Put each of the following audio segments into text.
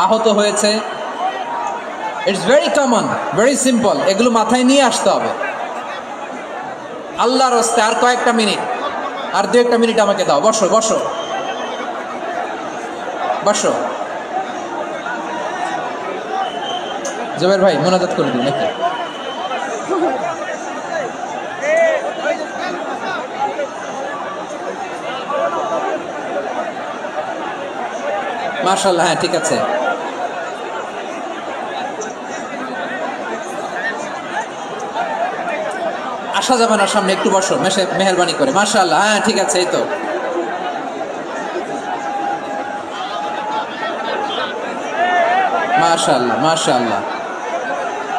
আহত হয়েছে, it's very common, very simple. এগুলো মাথায় নিয়ে আসতে হবে। আল্লাহর রাস্তে আর কয়েকটা মিনিট, আর 2-1 মিনিট আমাকে দাও। বসো বসো বসো। জুবাইর ভাই মোনাজাত করে দিন নাকি? মাশাআল্লাহ, হ্যাঁ ঠিক আছে। আসা যাবে না সামনে, একটু বসো মেহেরবানি করে। মাশাআল্লাহ, হ্যাঁ ঠিক আছে। এই তো মাশাআল্লাহ মাশাআল্লাহ,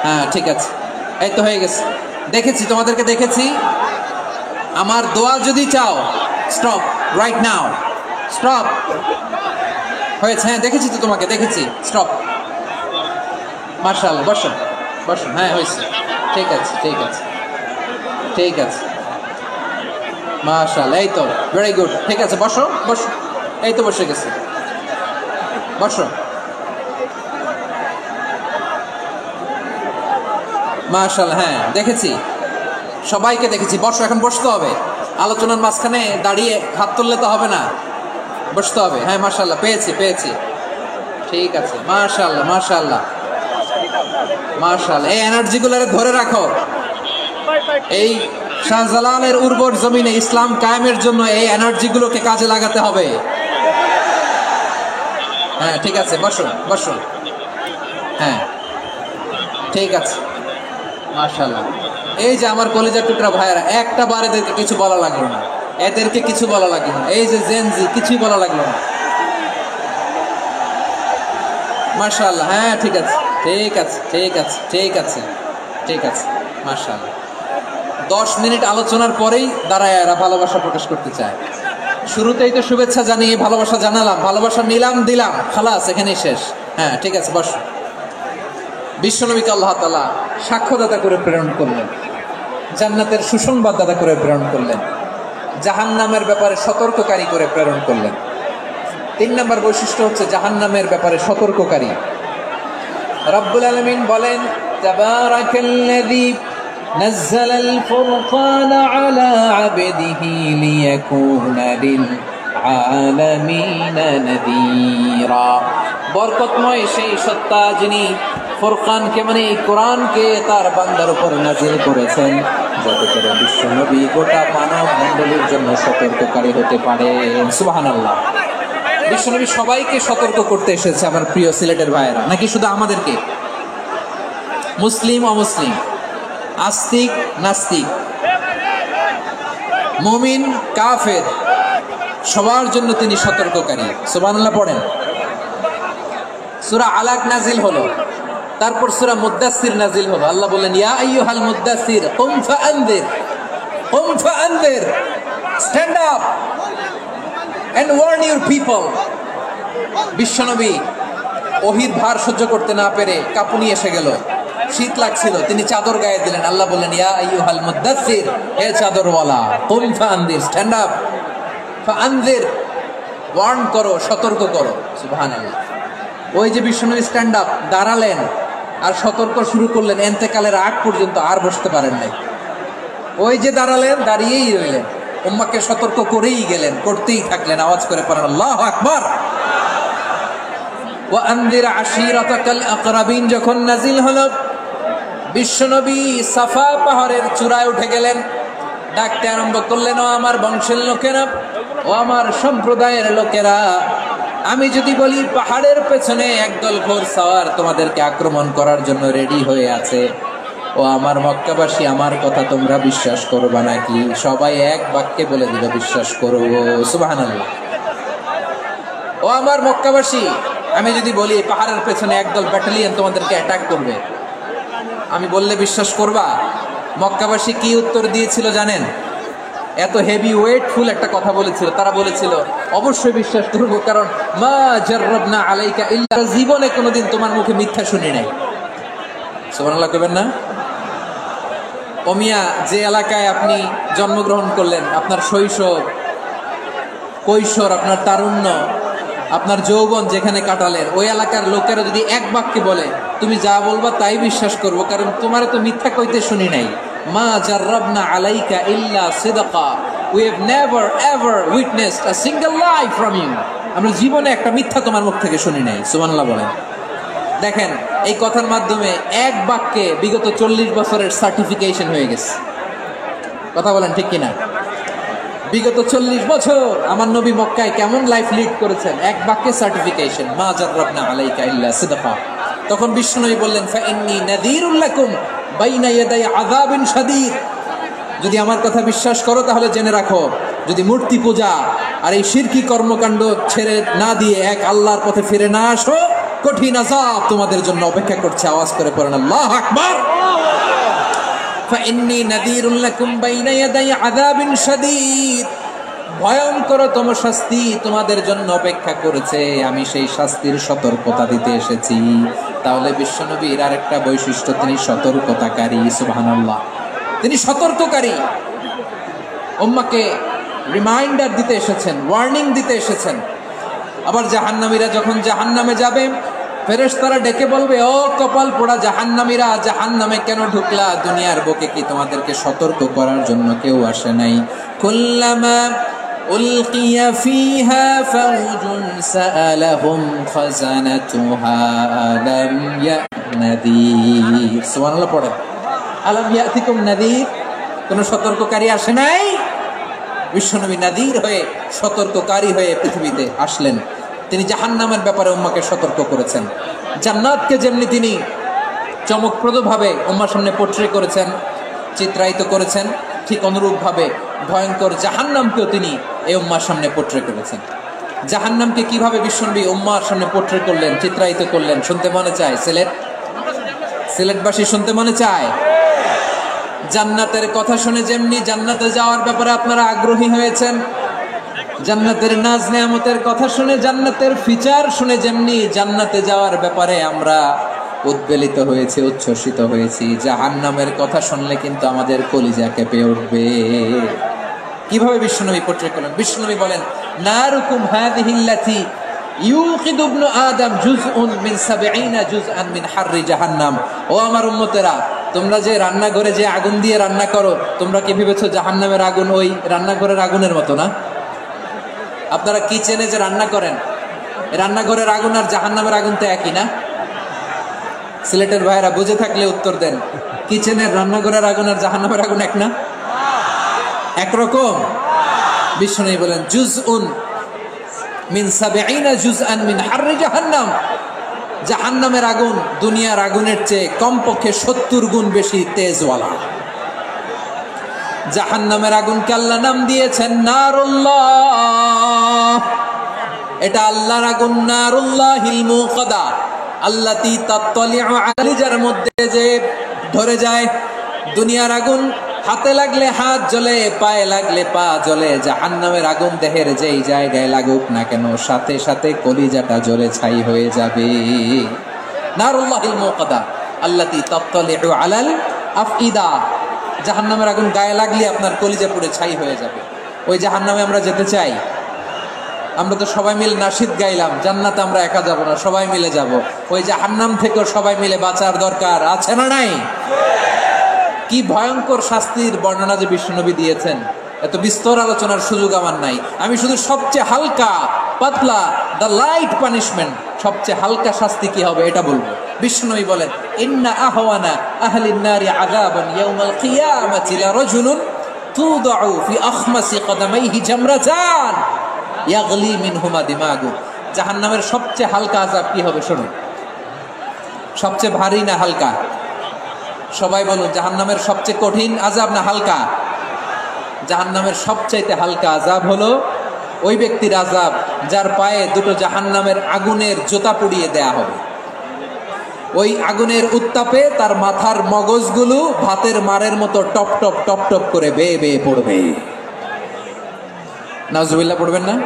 হ্যাঁ ঠিক আছে। এই তো হয়ে গেছে, দেখেছি তোমাদেরকে, দেখেছি। আমার দোয়া যদি চাও, স্টপ রাইট নাও, স্টপ। হয়েছে, হ্যাঁ দেখেছি তো তোমাকে, দেখেছি। স্টপ। মাশাআল্লাহ, বসো বসো, হ্যাঁ হয়েছে, ঠিক আছে ঠিক আছে ঠিক আছে। মাশাআল্লাহ, এই তো ভেরি গুড, ঠিক আছে। বসো বসো, এই তো বসে গেছে, বসো। মাশাআল্লাহ, হ্যাঁ দেখেছি, সবাইকে দেখেছি। বসো, এখন বসতে হবে। আলোচনার মাঝখানে দাঁড়িয়ে হাত তুললে তো হবে না, বসতে হবে। হ্যাঁ মাশাআল্লাহ, পেয়েছি পেয়েছি, ঠিক আছে। মাশাআল্লাহ মাশাআল্লাহ মাশাআল্লাহ, এই এনার্জিগুলোরে ধরে রাখো। এই শাহজালালের উর্বর জমিনে ইসলাম কায়েমের জন্য এই এনার্জিগুলোকে কাজে লাগাতে হবে। হ্যাঁ ঠিক আছে, বসো বসো, হ্যাঁ ঠিক আছে। মাশাআল্লাহ, এই যে আমার কলিজার টুকরা ভাইয়েরা, একটা বার এদেরকে কিছু বলা লাগলো না, এদেরকে কিছু বলা লাগলো না। এই যে জেনজি, কিছুই বলা লাগলো না। মাশাআল্লাহ, হ্যাঁ ঠিক আছে ঠিক আছে ঠিক আছে ঠিক আছে ঠিক আছে। মাশাআল্লাহ, 10 মিনিট আলোচনার পরেই দাঁড়ায় এরা ভালোবাসা প্রকাশ করতে চায়। শুরুতেই তো শুভেচ্ছা জানিয়ে ভালোবাসা জানালাম, ভালোবাসা নিলাম দিলাম, খালাস এখানেই শেষ। হ্যাঁ ঠিক আছে, বস। বিশ্বনবীকে আল্লাহ তাআলা সাক্ষ্যদাতা করে প্রেরণ করলেন, জান্নাতের সুসংবাদদাতা করে প্রেরণ করলেন, জাহান্নামের ব্যাপারে সতর্ককারী করে প্রেরণ করলেন। 3 নম্বর বৈশিষ্ট্য হচ্ছে জাহান্নামের ব্যাপারে সতর্ককারী। রব্বুল আলামিন বলেন, তাবারাকাল্লাযী নাযালাল ফুরকানা আলা আবদিহি লিয়াকুনা লিল আলামিনা নাযীরা। বরকতময় সেই সত্তা যিনি ফুরকানকে মানে এই কোরআনকে তার বান্দার উপর নাজিল করেছেন, যাতে করে বিশ্বনবী গোটা মানব মণ্ডলীর জন্য সতর্ককারী হতে পারে। সুবহানাল্লাহ। বিশ্বনবী সবাইকে সতর্ক করতে এসেছে, আমার প্রিয় সিলেটের ভাইয়েরা, নাকি শুধু আমাদেরকে? মুসলিম অমুসলিম, আস্তিক নাস্তিক, মুমিন কাফের, সবার জন্য তিনি সতর্ককারী। সুবহানাল্লাহ পড়েন। সূরা আলাক নাজিল হলো, তারপর সূরা মুদ্দাসসির নাজিল হলো। আল্লাহ বললেন, ইয়া আইয়ুহাল মুদ্দাসসির কুম ফাআনযির, কুম ফাআনযির, stand up and warn your people. বিশ্বনবী ওহীর ভার সহ্য করতে না পেরে কাঁপুনি এসে গেল, শীত লাগছিল, তিনি চাদর গায়ে দিলেন। আল্লাহ বললেন, ইয়া আইয়ুহাল মুদ্দাসসির, হে চাদরওয়ালা, কুম ফাআনযির, স্ট্যান্ড আপ, ফাআনযির, ওয়ার্ন করো, সতর্ক করো। সুবহানাল্লাহ। ওই যে বিশ্বনবী স্ট্যান্ড আপ, দাঁড়ালেন আর সতর্ক শুরু করলেন, এন্তেকালের আগ পর্যন্ত আর বসতে পারেন নাই। ওই যে দাঁড়ালেন, দাঁড়িয়েই রইলেন, উম্মাহকে সতর্ক করেই গেলেন, করতেই থাকলেন। আওয়াজ করে পড়েন আল্লাহু আকবার। ওয়া আনযির আশীরাতাকাল আকরাবিন যখন নাজিল হলো, বিশ্বনবী সাফা পাহাড়ের চূড়ায় উঠে গেলেন, ডাকতে আরম্ভ করলেন, ও আমার বংশের লোকেরা, ও আমার সম্প্রদায়ের লোকেরা, আমি যদি বলি পাহাড়ের পেছনে একদল ঘোড়সাওয়ার তোমাদেরকে আক্রমণ করার জন্য রেডি হয়ে আছে, ও আমার মক্কাবাসী, আমার কথা তোমরা বিশ্বাস করবা নাকি? সবাই এক বাক্যে বলে দিল, বিশ্বাস করব। সুবহানাল্লাহ। ও আমার মক্কাবাসী, আমি যদি বলি পাহাড়ের পেছনে একদল ব্যাটালিয়ন তোমাদেরকে অ্যাটাক করবে, আমি বললে বিশ্বাস করবা? মক্কাবাসী কি উত্তর দিয়েছিল জানেন? এত হেভি ওয়েটফুল একটা কথা বলেছিল। তারা বলেছিল, অবশ্যই বিশ্বাস করব, কারণ মা জাররাবনা আলাইকা ইল্লা, জীবনে কোনোদিন তোমার মুখে মিথ্যা শুনি নাই। সুবহানাল্লাহ কইবেন না? ওমিয়া, যে এলাকায় আপনি জন্মগ্রহণ করলেন, আপনার শৈশব, কৈশোর, আপনার তারুণ্য, আপনার যৌবন যেখানে কাটালেন ওই এলাকার লোকেরা যদি এক বাক্যে বলে তুমি যা বলবা তাই বিশ্বাস করবো, কারণ তোমার তো মিথ্যা কইতে শুনি নাই। মা জাররাবনা আলাইকা ইল্লা সিদকা, we have never ever witnessed a single lie from you. আমরা জীবনে একটা মিথ্যা তোমার মুখ থেকে শুনি নাই। সুবহানাল্লাহ বলেন। দেখেন এই কথার মাধ্যমে এক বাক্যে বিগত 40 বছরের সার্টিফিকেশন হয়ে গেছে। কথা বলেন ঠিক কিনা? বিগত 40 বছর আমার নবী মক্কায় কেমন লাইফ লিড করেছেন, এক বাক্যে সার্টিফিকেশন, মা জাররাবনা আলাইকা ইল্লা সিদকা। তখন বিশ্বনবী বললেন ফাইন্নী নাযীরুল লাকুম বাইনা ইয়াদাই আযাবিন শাদীদ। যদি আমার কথা বিশ্বাস করো তাহলে জেনে রাখো, যদি মূর্তি পূজা আর এই শিরকি কর্মকাণ্ড ছেড়ে না দিয়ে এক আল্লাহর পথে ফিরে না আসো, কঠিন আযাব তোমাদের জন্য অপেক্ষা করছে। আওয়াজ করে পড়েন আল্লাহু আকবার। ফাইন্নী নাযীরুল লাকুম বাইনা ইয়াদাই আযাবিন শাদীদ, ভয়ঙ্করতম শাস্তি তোমাদের জন্য অপেক্ষা করেছে, আমি সেই শাস্তির সতর্কতা দিতে এসেছি। তাহলে বিশ্বনবীর আরেকটা বৈশিষ্ট্য, তিনি সতর্কতাকারী। সুবহানাল্লাহ, তিনি সতর্ককারী। উম্মাহকে রিমাইন্ডার দিতে এসেছেন, ওয়ার্নিং দিতে এসেছেন। আবার জাহান্নামীরা যখন জাহান্নামে যাবে, ফেরেশতারা ডেকে বলবে, ও কপাল পোড়া জাহান্নামীরা, জাহান্নামে কেন ঢুকলা? দুনিয়ার বুকে কি তোমাদেরকে সতর্ক করার জন্য কেউ আসে নাই? কুল্লামা উলকিয়া ফিহা ফাউজুন সাআলাহুম খাজানাতুহা আলাম ইয়ানাযীর। সুবহানাল্লাহ পড়েন। আলাম ইয়াতিকুম নাযীর, কোন সতর্ককারী আসে নাই? বিশ্বনবী নাযীর হয়ে, সতর্ককারী হয়ে পৃথিবীতে আসলেন। তিনি জাহান্নামের ব্যাপারে উম্মাহকে সতর্ক করেছেন। জান্নাতকে যেমনি তিনি চমকপ্রদভাবে উম্মার সামনে পোট্রে করেছেন, চিত্রায়িত করেছেন, ঠিক অনুরূপভাবে ভয়ঙ্কর জাহান্নামকেও তিনি এই উম্মার সামনে পোট্রে করেছেন। জাহান্নামকে কিভাবে বিশ্বনবী উম্মার সামনে পোট্রে করলেন, চিত্রায়িত করলেন, শুনতে মনে চায়? সিলেটবাসী শুনতে মনে চায়? জান্নাতের কথা শুনে যেমনি জান্নাতে যাওয়ার ব্যাপারে আপনারা আগ্রহী হয়েছেন, জান্নাতের নাজ নেয়ামতের কথা শুনে, জান্নাতের ফিচার শুনে যেমনি জান্নাতে যাওয়ার ব্যাপারে আমরা উদ্বেলিত হয়েছি, উচ্ছ্বসিত হয়েছি, জাহান্নামের কথা শুনলে কিন্তু আমাদের কলিজা কেঁপে উঠবে। কিভাবে বিশ্বনবী পোট্রে করলেন? বিশ্বনবী বলেন, নারুকুম হাযিহিল্লাতী ইউকিদু ইবনু আদম জুজউন মিন 70 জুজআন মিন হাররি জাহান্নাম। ও আমার উম্মতেরা, তোমরা যে রান্নাঘরে যে আগুন দিয়ে রান্না করো, তোমরা কি ভেবেছো জাহান্নামের আগুন ওই রান্নাঘরের আগুনের মতো না? আপনারা কিচেনে যে রান্না করেন, রান্নাঘরের আগুন আর জাহান্নামের আগুন তো একই না? সিলেটের ভাইরা বুঝে থাকলে উত্তর দেন, কিচেনের রান্নাঘরের আগুন আর জাহান্নামের আগুন এক না? একরকম? বিশ্বনবী বলেন, জুজউন মিন 70 জুজআন মিন হাররি জাহান্নাম। জাহান্নামের আগুন দুনিয়ার আগুনের চেয়ে কমপক্ষে 70 গুণ বেশি তেজওয়ালা। জাহান্নামের আগুনকে আল্লাহ নাম দিয়েছেন নারুল্লাহ। এটা আল্লাহর আগুন, নারুল্লাহিল মুকাদা আল্লাতী তাত্তালিউ আলা যার মধ্যে যে ধরে যায়। দুনিয়ার আগুন হাতে লাগলে হাত জ্বলে, পায়ে লাগলে পা জ্বলে। জাহান্নামের আগুন দেহের যেই জায়গায় লাগুক না কেন, সাথে সাথে কলিজাটা জ্বলে ছাই হয়ে যাবে। নারুল্লাহিল মুকাদা আল্লাতী তাত্তালিউ আলাল আফইদা। জাহান্নামের আগুন গায়ে লাগলে আপনার কলিজা পুড়ে ছাই হয়ে যাবে। ওই জাহান্নামে আমরা যেতে চাই? আমরা তো সবাই মিলে নাশিদ গাইলাম, জান্নাতে আমরা একা যাব না, সবাই মিলে যাব। ওই জাহান্নাম থেকেও সবাই মিলে বাঁচার দরকার আছে না নাই? কি ভয়ঙ্কর শাস্তির বর্ণনা যে বিশ্বনবী দিয়েছেন, এত বিস্তর আলোচনার সুযোগ আমার নাই। আমি শুধু সবচেয়ে হালকা পাতলা, দ্য লাইট পানিশমেন্ট, সবচেয়ে হালকা শাস্তি কি হবে এটা বলবো। বিশ্বনবী বলেন, ইন্না আহওয়ানা আহলিন নারি আযাবান ইয়াউমাল কিয়ামাতি লারাজুলুন তুদাউ ফি আখমাসি কদামাইহি জামরাতান ইয়াগলি মিনহুমা দিমাগু। জাহান্নামের সবচেয়ে হালকা আযাব কি হবে শুনুন। সবচেয়ে ভারী না হালকা? সবাই বলুন, জাহান্নামের সবচেয়ে কঠিন আযাব না হালকা? জাহান্নামের সবচাইতে হালকা আযাব হলো ওই ব্যক্তির আযাব যার পায়ে দুটো জাহান্নামের আগুনের জোতা পুড়িয়ে দেয়া হবে। ওই আগুনের উত্তাপে তার মাথার মগজগুলো ভাতের মারের মতো টপ টপ টপ টপ করে বেয়ে বেয়ে পড়বে। নাউজুবিল্লাহ পড়বেন না?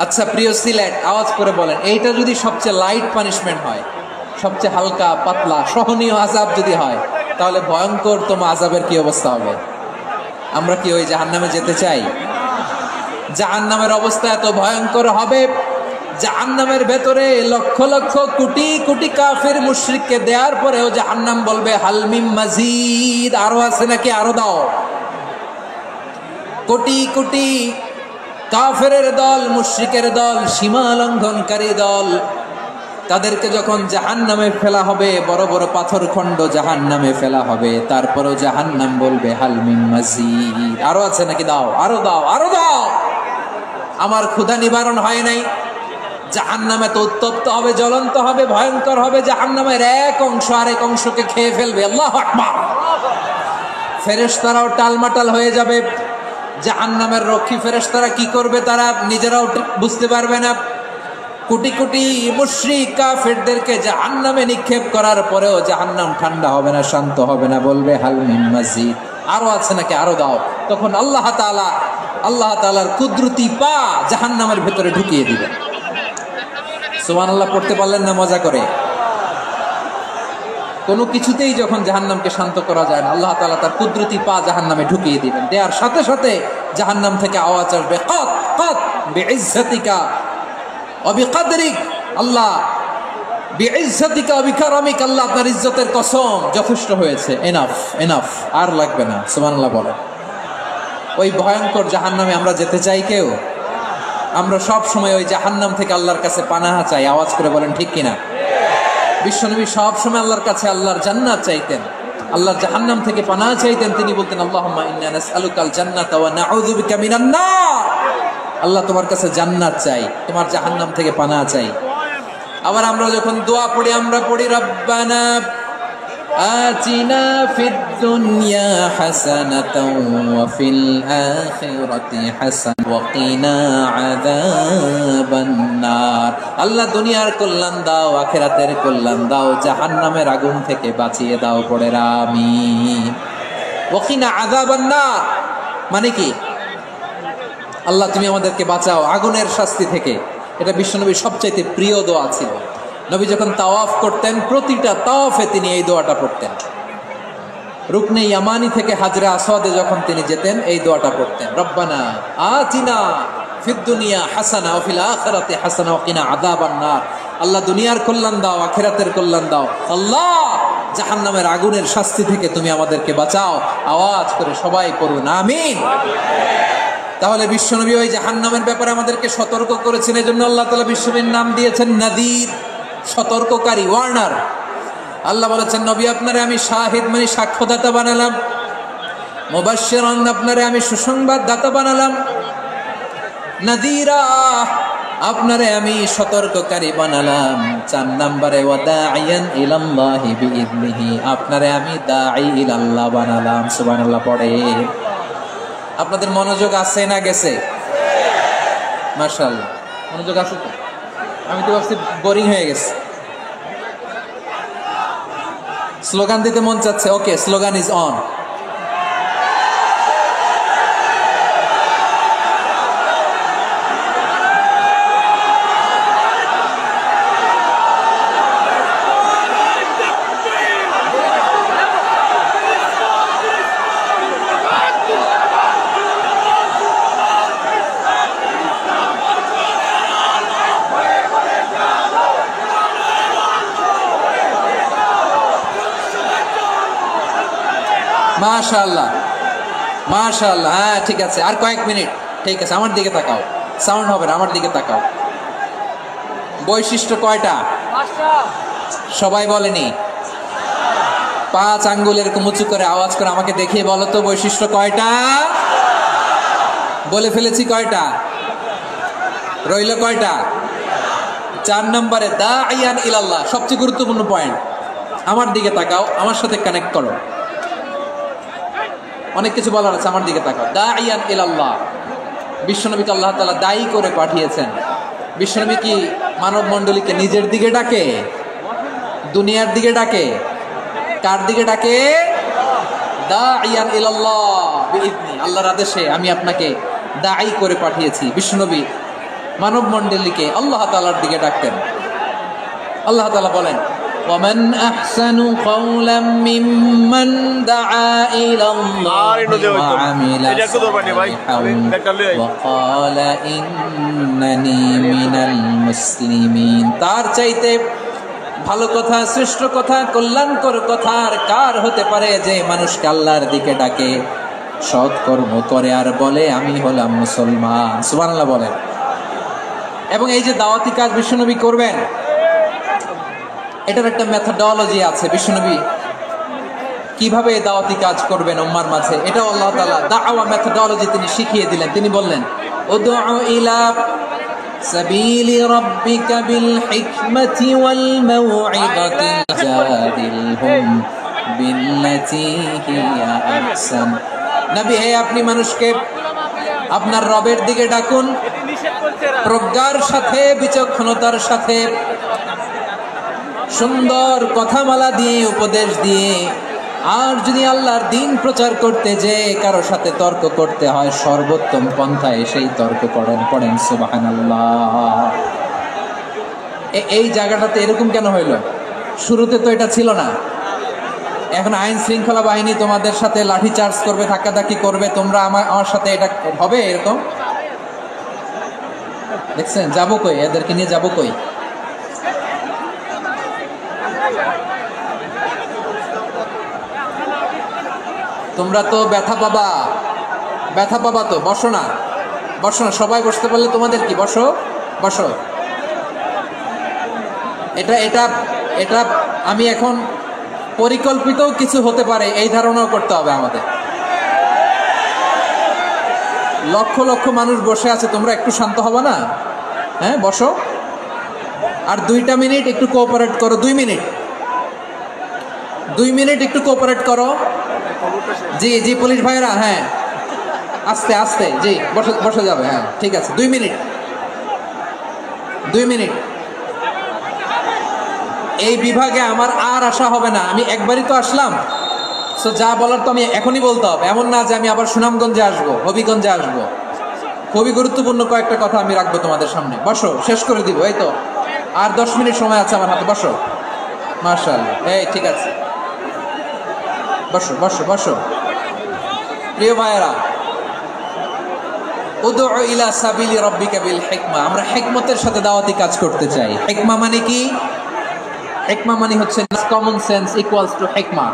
আচ্ছা প্রিয় সিলেট, আওয়াজ করে বলেন, এইটা যদি সবচেয়ে লাইট পানিশমেন্ট হয়, সবচেয়ে হালকা পাতলা সহনীয় আযাব যদি হয়, তাহলে ভয়ঙ্করতম আযাবের কি অবস্থা হবে? আমরা কি ওই জাহান্নামে যেতে চাই? জাহান্নামের অবস্থা এত ভয়ঙ্কর হবে, জাহান্নামের ভেতরে লক্ষ লক্ষ কোটি কোটি কাফির মুশরিককে দেওয়ার পরেও জাহান্নাম বলবে হাল মিন মাজিদ, আরো আছে নাকি, আরো দাও। কোটি কোটি কাফেরের দল, মুশরিকের দল, সীমা লঙ্ঘনকারী দল, তাদেরকে যখন জাহান্নামে ফেলা হবে, বড় বড় পাথরখণ্ড জাহান্নামে ফেলা হবে, তারপরেও জাহান্নাম বলবে হাল মিন মাজিদ, আরো আছে নাকি, দাও, আরো দাও, আরো দাও। আমার ক্ষুধা নিবারণ হয় নাই। জাহান্নামে তো উত্তপ্ত হবে, জ্বলন্ত হবে, ভয়ঙ্কর হবে। জাহান্নামের এক অংশ আরেক অংশকে খেয়ে ফেলবে। আল্লাহু আকবার। ফেরেশতারাও টালমাটাল হয়ে যাবে। জাহান্নামের রক্ষী ফেরেশতারা কি করবে তারা নিজেরাও বুঝতে পারবে না। কোটি কোটি মুশরিক কাফেরদেরকে জাহান্নামে নিক্ষেপ করার পরেও জাহান্নাম ঠান্ডা হবে না, শান্ত হবে না, বলবে হাল মিন মাজিদ, আরো আছে নাকি, আরো দাও। তখন আল্লাহ তাআলার কুদরতি পা জাহান্নামের ভেতরে ঢুকিয়ে দিবেন। সুবহানাল্লাহ পড়তে পারলেন না মজা করে? কোনো কিছুতেই যখন জাহান্নামকে শান্ত করা যায় না, আল্লাহ তাআলা তার কুদরতি পা জাহান্নামে ঢুকিয়ে দিবেন। দেওয়ার সাথে সাথে জাহান্নাম থেকে আওয়াজ আসবে, কাত কাত বিইজ্জাতিকা ওয়া বিকদরিক, আল্লাহ বিইজ্জাতিকা ওয়া বিকারামিক, আল্লাহ আপনার ইজ্জতের কসম, যথেষ্ট হয়েছে, এনাফ এনাফ, আর লাগবে না। সুবহানাল্লাহ বলেন। ওই ভয়ঙ্কর জাহান্নামে আমরা যেতে চাই কেউ? আমরা সব সময় ওই জাহান্নাম থেকে আল্লাহর কাছে পানাহা চাই। আওয়াজ করে বলেন ঠিক কিনা? বিশ্বনবী সব সময় আল্লাহর কাছে আল্লাহর জান্নাত চাইতেন, আল্লাহর জাহান্নাম থেকে পানাহা চাইতেন। তিনি বলতেন আল্লাহুম্মা ইন্না নাসআলুকাল জান্নাতা ওয়া নাউযু বিকা মিনান নার, আল্লাহ তোমার কাছে জান্নাত চাই, তোমার জাহান্নাম থেকে পানাহা চাই। আবার আমরা যখন দোয়া পড়ি, আমরা পড়ি রব্বানা আতিনা ফিদ দুনিয়া হাসানাতাও ওয়া ফিল আখিরাতি হাসানাতাও ওয়া কিনা আযাবান নার, আল্লাহ দুনিয়ার কল্যাণ দাও, আখিরাতের কল্যাণ দাও, জাহান্নামের আগুন থেকে বাঁচিয়ে দাও, পড়ে আমিন। ওয়া কিনা আযাবান নার মানে কি? আল্লাহ তুমি আমাদেরকে বাঁচাও আগুনের শাস্তি থেকে। এটা বিশ্বনবীর সবচাইতে প্রিয় দোয়া ছিল। নবী যখন তাওয়াফ করতেন, প্রতিটা তাওয়াফে তিনি এই দোয়াটা পড়তেন। রুকনে ইয়ামানি থেকে হাজরা আসওয়াদে যখন তিনি যেতেন, এই দোয়াটা পড়তেন, রব্বানা আতিনা ফিদ দুনিয়া হাসানা ওয়া ফিল আখিরাতি হাসানা ওয়া কিনা আযাবান নার, আল্লাহ দুনিয়ার কল্যাণ দাও, আখিরাতের কল্যাণ দাও, আল্লাহ জাহান্নামের আগুনের শাস্তি থেকে তুমি আমাদেরকে বাঁচাও। আওয়াজ করে সবাই পড়ুন আমিন। তাহলে বিশ্বনবী ওই জাহান্নামের ব্যাপারে আমাদেরকে সতর্ক করেছেন। এজন্য আল্লাহ তাআলা বিশ্বনবীর নাম দিয়েছেন নাযীর, সতর্ককারী, ওয়ার্নার। আল্লাহ বলেছেন নবী আপনারে আমি শাহিদ মানে সাক্ষ্যদাতা বানালাম, মুবাশশিরান আপনারে আমি সুসংবাদ দাতা বানালাম, নাযীরা আপনারে আমি সতর্ককারী বানালাম। 4 নম্বরে ওয়া দাঈয়ান ইলাল্লাহি বিইذনিহি, আপনারে আমি দাঈ ইলাল্লাহ বানালাম। সুবহানাল্লাহ পড়ে। আপনাদের মনোযোগ আছে না গেছে? মাশাআল্লাহ মনোযোগ আছে তো? আমি তো ভাবছি বোরিং হয়ে গেছে। স্লোগান দিতে মন চাচ্ছে। ওকে, স্লোগান ইজ অন। মাশাআল্লাহ মাশাআল্লাহ। হ্যাঁ ঠিক আছে, আর কয়েক মিনিট। ঠিক আছে, আমার দিকে তাকাও, সাউন্ড হবে না, আমার দিকে তাকাও। বৈশিষ্ট্য কয়টা? সবাই বলেনি? 5 আঙ্গুল এরকম উঁচু করে আওয়াজ করে আমাকে দেখিয়ে বলো তো বৈশিষ্ট্য কয়টা? বলে ফেলেছি কয়টা? রইল কয়টা? 4 নম্বরে দাঈয়ান ইলাল্লাহ, সবচেয়ে গুরুত্বপূর্ণ পয়েন্ট। আমার দিকে তাকাও, আমার সাথে কানেক্ট করো। অনেক কিছু বলার আছে, আমার দিকে তাকাও। দাঈয়ান ইলাল্লাহ, বিশ্বনবীকে আল্লাহ তাআলা দায়ী করে পাঠিয়েছেন। বিশ্বনবী কি মানব মণ্ডলীকে নিজের দিকে ডাকে, দুনিয়ার দিকে ডাকে? কার দিকে ডাকে? দাঈয়ান ইলাল্লাহ বিইذনি, আল্লাহর আদেশে আমি আপনাকে দায়ী করে পাঠিয়েছি। বিশ্বনবী মানব মণ্ডলীকে আল্লাহ তাআলার দিকে ডাকতেন। আল্লাহ তাআলা বলেন ومن أحسن قولا ممن دعا إلى الله وعمل صالحا وقال إنني من المسلمين তার চাইতে ভালো কথা, শ্রেষ্ঠ কথা, কল্যাণকর কথা আর কার হতে পারে যে মানুষকে আল্লাহর দিকে ডাকে, সৎ কর্ম করে আর বলে আমি হলাম মুসলমান। সুবহানাল্লাহ বলেন। এবং এই যে দাওয়াতি কাজ বিশ্বনবী করবেন, এটার একটা মেথডোলজি আছে। বিশ্বনবী কিভাবে দাওয়াতি কাজ করবেন উম্মার মাঝে, এটা আল্লাহ তাআলা দাওয়া মেথডোলজি তিনি শিখিয়ে দিলেন। তিনি বললেন উদউ ইলা সাবিলি রাব্বিকা বিল হিকমাতি ওয়াল মাউইযাতি জাদিলহুম বিল্লাতী হিয়া আহসান। নবী হে, আপনি মানুষকে আপনার রবের দিকে ডাকুন প্রজ্ঞার সাথে, বিচক্ষণতার সাথে, সুন্দর কথামালা দিয়ে, উপদেশ দিয়ে। আর যদি আল্লাহর দ্বীন প্রচার করতে যে কারো সাথে তর্ক করতে হয়, সর্বোত্তম পন্থায় সেই তর্ক পড়েন সুবহানাল্লাহ। এই জায়গাটাতে এরকম কেন হইল? শুরুতে তো এটা ছিল না। এখন আইন শৃঙ্খলা বাহিনী তোমাদের সাথে লাঠি চার্জ করবে, ধাক্কাধাক্কি করবে, তোমরা আমার সাথে এটা হবে এরকম? দেখছেন যাবো কই, এদেরকে নিয়ে যাবো কই? তোমরা তো ব্যথা পাবা, ব্যথা পাবা তো। বসো না, বসো না, সবাই বসতে পারলে তোমাদের কি, বসো বসো। এটা এটা এটা আমি এখন পরিকল্পিত কিছু হতে পারে এই ধারণাও করতে হবে আমাদের। লক্ষ লক্ষ মানুষ বসে আছে, তোমরা একটু শান্ত হবে না? হ্যাঁ বসো। আর 2টা মিনিট একটু কোঅপারেট করো। 2 মিনিট, 2 মিনিট একটু কোঅপারেট করো। জি জি পুলিশ ভাইরা, হ্যাঁ আস্তে আস্তে, জি বসে যাবে। হ্যাঁ ঠিক আছে, 2 মিনিট, 2 মিনিট। এই বিভাগে আমার আর আসা হবে না, আমি একবারই তো আসলাম। সো যা বলার তো আমি এখনই বলতে হবে, এমন না যে আমি আবার সুনামগঞ্জে আসবো, হবিগঞ্জে আসবো। খুবই গুরুত্বপূর্ণ কয়েকটা কথা আমি রাখবো তোমাদের সামনে। বসো, শেষ করে দিব। এই তো আর 10 মিনিট সময় আছে আমার হাতে। বসো, মাশাআল্লাহ। এই ঠিক আছে, বসো বসো বসো। প্রিয় ভাইয়েরা, উদউ ইলা সাবিলি রাব্বিকা বিল হিকমা, আমরা হিকমতের সাথে দাওয়াতি কাজ করতে চাই। হিকমা মানে কি? হিকমা মানে হচ্ছে কমন সেন্স ইকুয়ালস টু হিকমা।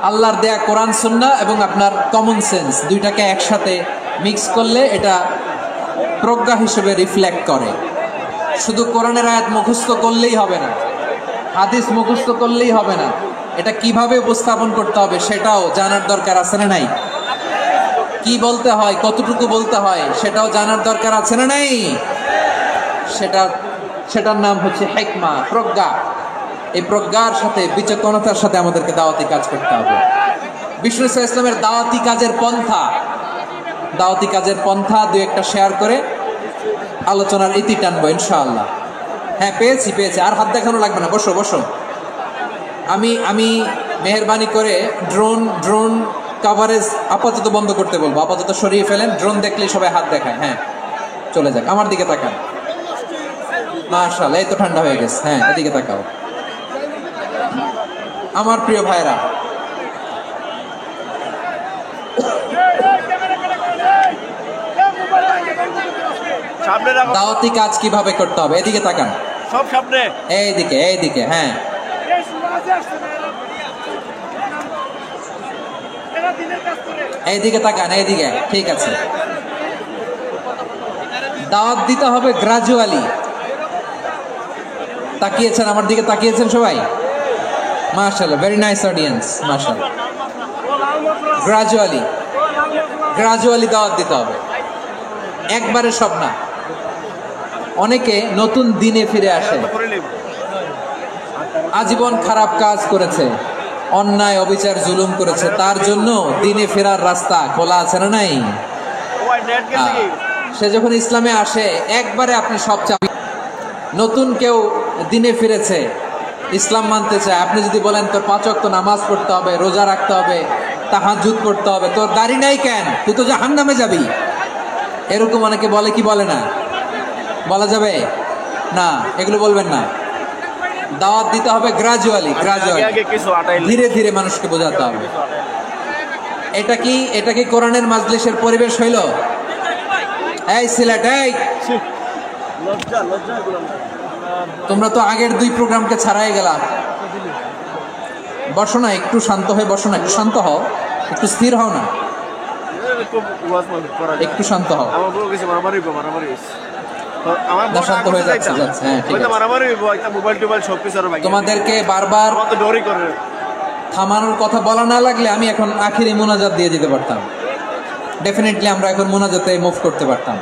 আল্লাহর দেয়া কোরআন সুন্নাহ এবং আপনার কমন সেন্স দুইটাকে একসাথে মিক্স করলে এটা প্রজ্ঞা হিসেবে রিফ্লেক্ট করে। শুধু কোরআনের আয়াত মুখস্থ করলেই হবে না, হাদিস মুখস্থ করলেই হবে না, এটা কিভাবে উপস্থাপন করতে হবে সেটাও জানার দরকার আছে না নাই? কি বলতে হয়, কতটুকু বলতে হয় সেটাও জানার দরকার আছে না নাই? সেটার নাম হচ্ছে হিকমা, প্রজ্ঞা। এই প্রজ্ঞার সাথে, বিচক্ষণতার সাথে আমাদেরকে দাওয়াতি কাজ করতে হবে। বিষ্ণু ইসলামের দাওয়াতি কাজের পন্থা 2-1টা শেয়ার করে আলোচনার ইতি টানবো ইনশাআল্লাহ। হ্যাঁ পেয়েছি, আর হাত দেখানো লাগবে না। বসো বসো। আমি মেহেরবানি করে ড্রোন কভারেজ আপাতত বন্ধ করতে বলবো, আপাতত সরিয়ে ফেলেন। ড্রোন দেখলেই সবাই হাত দেখায়। হ্যাঁ চলে যাক, আমার দিকে তাকান। মাশাআল্লাহ, এই তো ঠান্ডা হয়ে গেছে। হ্যাঁ এদিকে তাকাও। আমার প্রিয় ভাইরা, দাওয়াতি কাজ কিভাবে করতে হবে এদিকে তাকান। সব সামনে, এইদিকে। হ্যাঁ এইদিকে তাকান, এইদিকে। ঠিক আছে, দাওয়াত দিতে হবে গ্রাজুয়ালি। তাকিয়েছেন আমার দিকে, তাকিয়েছেন সবাই? মাশাআল্লাহ, ভেরি নাইস অডিয়েন্স, মাশাআল্লাহ। গ্রাজুয়ালি দাওয়াত দিতে হবে, একবারে সব না। অনেকে নতুন দিনে ফিরে আসে, আজীবন খারাপ কাজ করেছে, অন্যায় অবিচার জুলুম করেছে, তার জন্য দিনে ফেরার রাস্তা খোলা আছে না নাই? সে যখন ইসলামে আসে একবারে আপনি সব চাবি। নতুন কেউ দিনে ফিরেছে, ইসলাম মানতে চায়, আপনি যদি বলেন তোর 5 ওয়াক্ত নামাজ পড়তে হবে, রোজা রাখতে হবে, তাহাজ্জুদ পড়তে হবে, তোর দাড়ি নাই কেন, তুই তো জাহান্নামে যাবি, এরকম অনেকে বলে কি বলে না? বলা যাবে না? এগুলো বলবেন না। দাওয়াত দিতে হবে গ্রাজুয়ালি, ধীরে ধীরে মানুষকে বোঝাতে হবে। এটা কি কোরআনের মাজলিসের পরিবেশ হইল? এই সিলেট, এই তোমরা তো আগের 2 প্রোগ্রামকে ছাড়াই গেলা। বসো না, একটু শান্ত হয়ে বসো না, একটু শান্ত হও, একটু স্থির হও না, একটু শান্ত হও। শান্ত হয়ে যাচ্ছে। হ্যাঁ, তোমাদেরকে বারবার থামানোর কথা বলা না লাগলে আমি এখন আখিরি মোনাজাত দিয়ে দিতে পারতাম। ডেফিনেটলি আমরা এখন মোনাজাতে মুভ করতে পারতাম।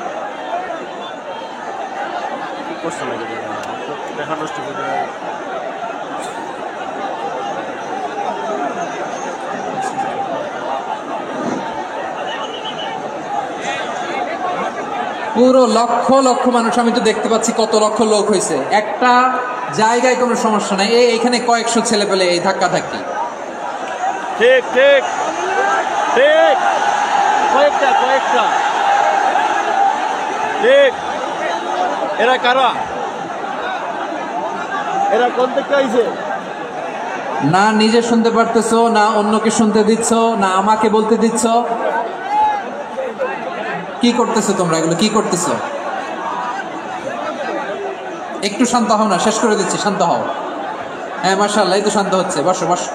পুরো লক্ষ লক্ষ মানুষ, আমি তো দেখতে পাচ্ছি কত লক্ষ লোক হয়েছে একটা জায়গায়, কোনো সমস্যা নাই। এখানে কয়েকশো ছেলে পেলে এই ধাক্কা ধাক্কি। ঠিক ঠিক ঠিক, কয়েকটা ঠিক। এরা কারা? এরা কোন থেকে আইছে? না নিজে শুনতে পারতেছো, না অন্যকে শুনতে দিচ্ছ, না আমাকে বলতে দিচ্ছ। কি করতেছো তোমরা? এগুলো কি করতেছো? একটু শান্ত হও না, শেষ করে দিচ্ছি, শান্ত হও। হ্যাঁ মাশাআল্লাহ, এই তো শান্ত হচ্ছে। বসো বসো।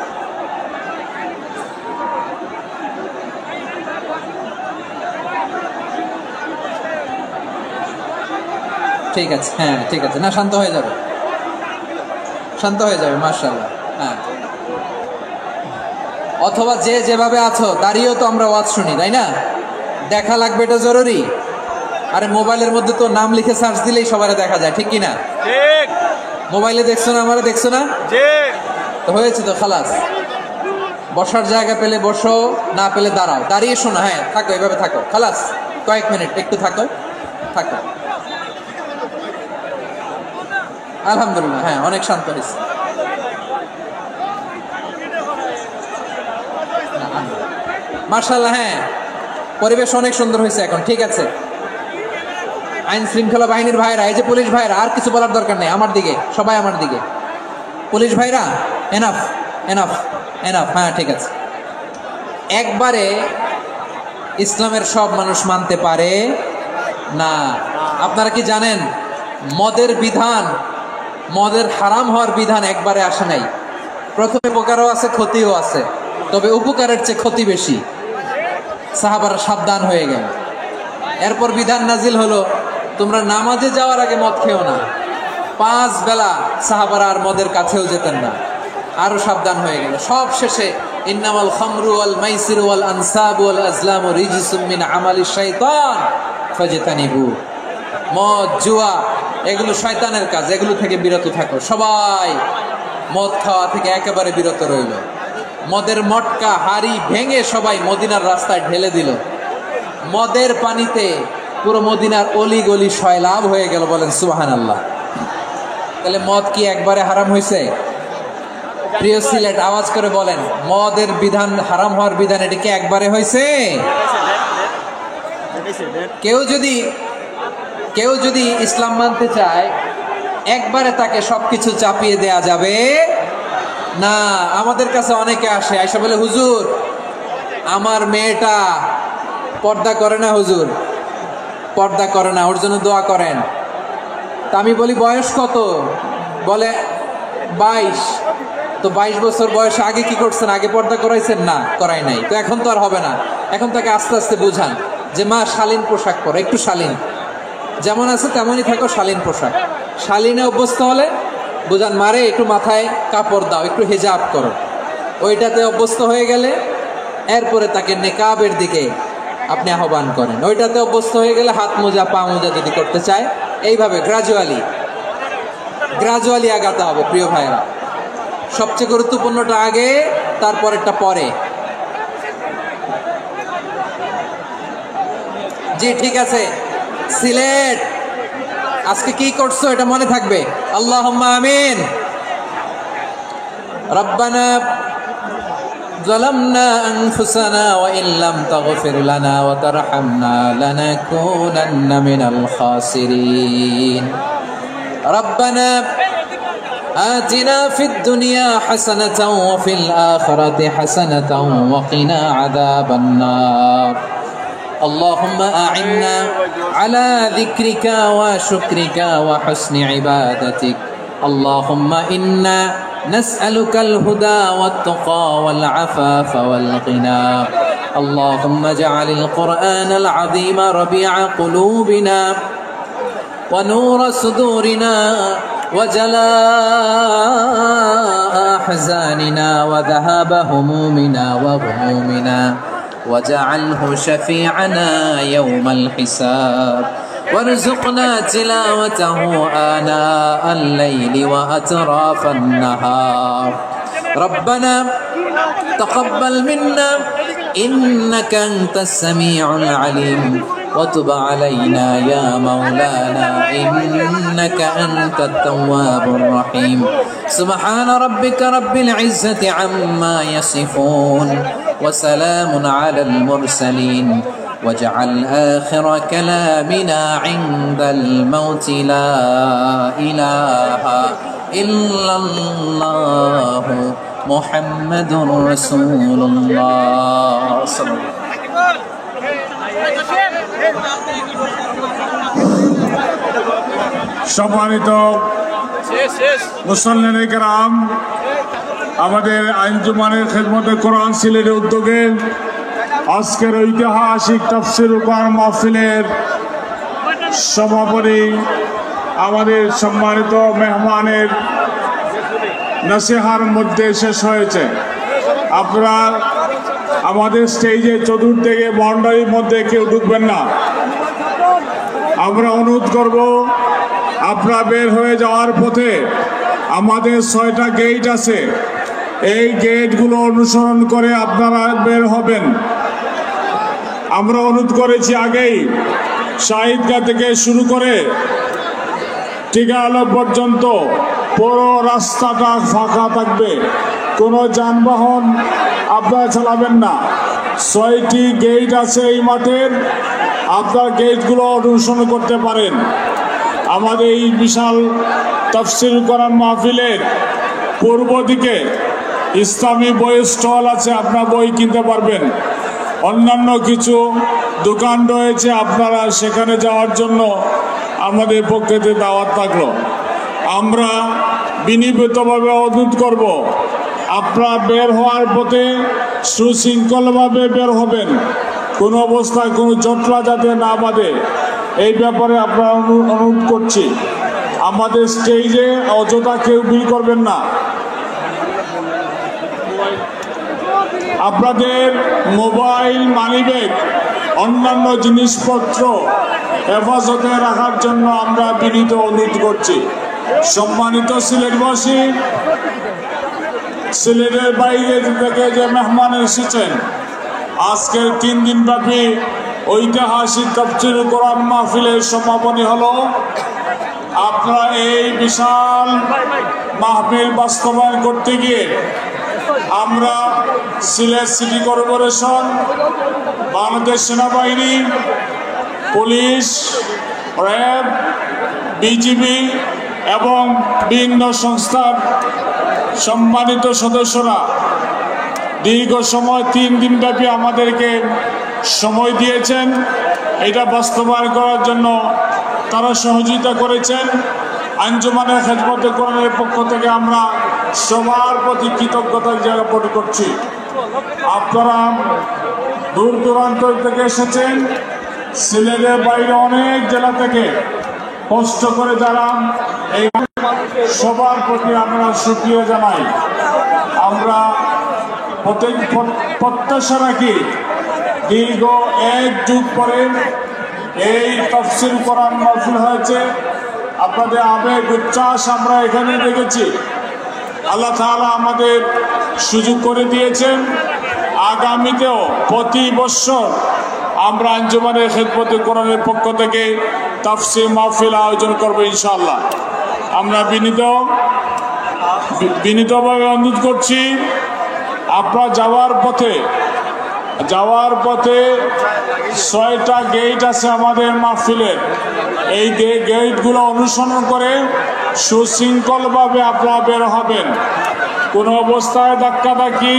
ঠিক আছে, হ্যাঁ ঠিক আছে, না শান্ত হয়ে যাবে, শান্ত হয়ে যাবে মাশাআল্লাহ। হ্যাঁ, অথবা যে যেভাবে আছো দাঁড়িয়েও তো আমরা ওয়াজ শুনি, তাই না? দেখা লাগবে, এটা জরুরি। আরে মোবাইলের মধ্যে তো নাম লিখে সার্চ দিলেই সবারে দেখা যায়, ঠিক কি না? ঠিক। মোবাইলে দেখছো না, আমারে দেখছো না? জি। তো হয়েছে তো, খালাস। বসার জায়গা পেলে বসো, না পেলে দাঁড়াও, দাঁড়িয়ে শোনো। হ্যাঁ থাকো, এভাবে থাকো, খালাস। কয়েক মিনিট একটু থাকো। আলহামদুলিল্লাহ, হ্যাঁ অনেক শান্ত হয়েছে। মাশাআল্লাহ, হ্যাঁ পরিবেশ অনেক সুন্দর হয়েছে এখন। ঠিক আছে, আইন শৃঙ্খলা বাহিনীর ভাইরা, এই যে পুলিশ ভাইরা, আর কিছু বলার দরকার নেই। আমার দিকে সবাই, আমার দিকে। পুলিশ ভাইরা, এনাফ এনাফ এনাফ। হ্যাঁ ঠিক আছে। একবারে ইসলামের সব মানুষ মানতে পারে না। আপনারা কি জানেন মদের বিধান, মদের হারাম হওয়ার বিধান একবারে আসে নাই। প্রথমে উপকারও আছে, ক্ষতিও আছে, তবে উপকারের চেয়ে ক্ষতি বেশি। সাহাবারা সাবধান হয়ে গেল। এরপর বিধান নাজিল হলো, তোমরা নামাজে যাওয়ার আগে মদ খেও না। 5 বেলা সাহাবারা আর মদের কাছেও যেতেন না, আরো সাবধান হয়ে গেল। সব শেষে ইন্নামাল খামরু ওয়াল মাইসিরু ওয়াল আনসাবু ওয়াল আজলামু রিজসুম মিন আমালিশ শাইতান ফাজতানিবু। মদ, জুয়া এগুলো শয়তানের কাজ, এগুলো থেকে বিরত থাকো। সবাই মদ খাওয়া থেকে একেবারে বিরত রইল। মদের মটকা হাড়ি ভেঙে সবাই মদিনার রাস্তায় ঢেলে দিল। মদের পানিতে পুরো মদিনার অলি গলি সয়লাভ হয়ে গেল। বলেন সুবহানাল্লাহ। তাহলে মদ কি একবারে হারাম হয়েছে? প্রিয় সিলেট, আওয়াজ করে বলেন, মদের বিধান, হারাম হওয়ার বিধান, এটা কি একবারে হয়েছে? কেউ যদি ইসলাম মানতে চায়, একবারে তাকে সবকিছু চাপিয়ে দেয়া যাবে না। আমাদের কাছে অনেকে আসে, আইসা বলে, হুজুর আমার মেয়েটা পর্দা করে না, হুজুর পর্দা করে না, ওর জন্য দোয়া করেন। তা আমি বলি বয়স কত? বলে 22। তো 22 বছর বয়সে আগে কি করছেন? আগে পর্দা করাইছেন? না, করাই নাই। তো এখন তো আর হবে না। এখন তাকে আস্তে আস্তে বোঝান যে মা শালীন পোশাক পরো, একটু শালীন, যেমন আছে তেমনই থাকো, শালীন পোশাক। শালীনে অভ্যস্ত হলে বোঝান, মারে একটু মাথায় কাপড় দাও, একটু হিজাব করো। ওইটাতে অভ্যস্ত হয়ে গেলে এরপরে তাকে নেকাবের দিকে আপনি আহ্বান করেন। ওইটাতে অভ্যস্ত হয়ে গেলে হাত মোজা, পা মোজা যদি করতে চায়, এইভাবে গ্রাজুয়ালি আগাতে হবে। প্রিয় ভাইরা, সবচেয়ে গুরুত্বপূর্ণটা আগে, তারপরেরটা পরে। জি ঠিক আছে। সিলেট আজকে কি করছো এটা মনে থাকবে। আল্লাহুম্মা আমিন। রব্বানা যালামনা আনফুসানা ওয়া ইল্লাম তাগফির লানা ওয়া তারহামনা লানাকুনান্না মিনাল খাসিরিন। রব্বানা آتنا في الدنيا حسنة وفي الآخرة حسنة وقنا عذاب النار اللهم أعنا على ذكرك وشكرك وحسن عبادتك اللهم إنا نسألك الهدى والتقى والعفاف والغنى اللهم اجعل القرآن العظيم ربيع قلوبنا ونور صدورنا وجلاء أحزاننا وذهاب همومنا وغمومنا واجعله شفيعنا يوم الحساب وارزقنا تلاوته آناء الليل وأطراف النهار ربنا تقبل منا إنك أنت السميع العليم وتب علينا يا مولانا إنك أنت التواب الرحيم سبحان ربك رب العزة عما يصفون وسلام على المرسلين واجعل آخر كلامنا عند الموت لا إله إلا الله محمد رسول الله صلى الله عليه وسلم সম্মানিত মুসল্লিনে কেরাম, আমাদের আঞ্জুমানের খেদমতে কোরআন সিলেটের উদ্যোগে আজকের ঐতিহাসিক তাফসীর কোরআন মাহফিলের সমাপনী আমাদের সম্মানিত মেহমানের নসিহার মধ্যে শেষ হয়েছে। আপনারা আমাদের স্টেজে চতুর্দিকে বাউন্ডারির মধ্যে কেউ ঢুকবেন না। আমরা অনুরোধ করব, আপনারা বের হয়ে যাওয়ার পথে আমাদের 6টা গেট আছে, এই গেটগুলো অনুসরণ করে আপনারা বের হবেন। আমরা অনুরোধ করেছি আগেই, শাহিদগাহ থেকে শুরু করে টিকালো পর্যন্ত পুরো রাস্তাটা ফাঁকা থাকবে, কোনো যানবাহন আপনারা চালাবেন না। 6টি গেট আছে এই মাঠের, আপনার গেটগুলো অনুসরণ করতে পারেন। আমাদের এই বিশাল তাফসীর কোরআন মাহফিলের পূর্ব দিকে ইসলামী বইয়ের স্টল আছে, আপনারা বই কিনতে পারবেন। অন্যান্য কিছু দোকান রয়েছে, আপনারা সেখানে যাওয়ার জন্য আমাদের পক্ষে দাওয়াত থাকলো। আমরা বিনীতভাবে অনুরোধ করব, আপনারা বের হওয়ার পথে সুশৃঙ্খলভাবে বের হবেন, কোনো অবস্থায় কোনো জটলা যাতে না বাঁধে, এই ব্যাপারে আপনারা অনুরোধ করছি। আমাদের স্টেজে অযথা কেউ ভিড় করবেন না। আপনাদের মোবাইল, মানিব্যাগ, অন্যান্য জিনিসপত্র হেফাজতে রাখার জন্য আমরা বিনীত অনুরোধ করছি। সম্মানিত সিলেটবাসী, সিলেটের বাইরে থেকে যে মেহমান এসেছেন, আজকের 3 দিন ব্যাপী ঐতিহাসিক তাফসীর কোরআন মাহফিলের সমাপনী হলো। আপনারা এই বিশাল মাহফিল বাস্তবায়ন করতে গিয়ে আমরা সিলেট সিটি কর্পোরেশন, বাংলাদেশ সেনাবাহিনী, পুলিশ, র্যাব, বিজিবি এবং বিভিন্ন সংস্থার সম্মানিত সদস্যরা দীর্ঘ সময় 3 দিন ব্যাপী আমাদেরকে সময় দিয়েছেন। এটা বাস্তবায়ন করার জন্য তারা সহযোগিতা করেছেন। আঞ্জুমানের খেদমতে কোরআনের পক্ষ থেকে আমরা সবার প্রতি কৃতজ্ঞতা জ্ঞাপন করছি। আপনারা দূর দূরান্ত থেকে এসেছেন, সিলেটের বাইরে অনেক জেলা থেকে কষ্ট করে যারা এই সবার প্রতি আমরা শুকরিয়া জানাই। আমরা প্রত্যাশা রাখি দীর্ঘ 1 যুগ পরে এই তাফসীর কোরআন মাহফিল হয়েছে। আপনাদের আবেগ উচ্ছ্বাস আমরা এখানে দেখেছি। আল্লাহ তাআলা আমাদের সুযোগ করে দিয়েছেন। আগামীতেও প্রতি বছর আমরা আঞ্জুমানের খেদমতে কোরআনের পক্ষ থেকে তাফসীর মাহফিল আয়োজন করব ইনশাআল্লাহ। আমরা বিনীতভাবে অনুরোধ করছি, আপনারা যাওয়ার পথে 6টা গেট আছে আমাদের মাহফিলের, এই গেটগুলো অনুসরণ করে সুশৃঙ্খলভাবে আপনারা বের হবেন। কোনো অবস্থায় ধাক্কাধাক্কি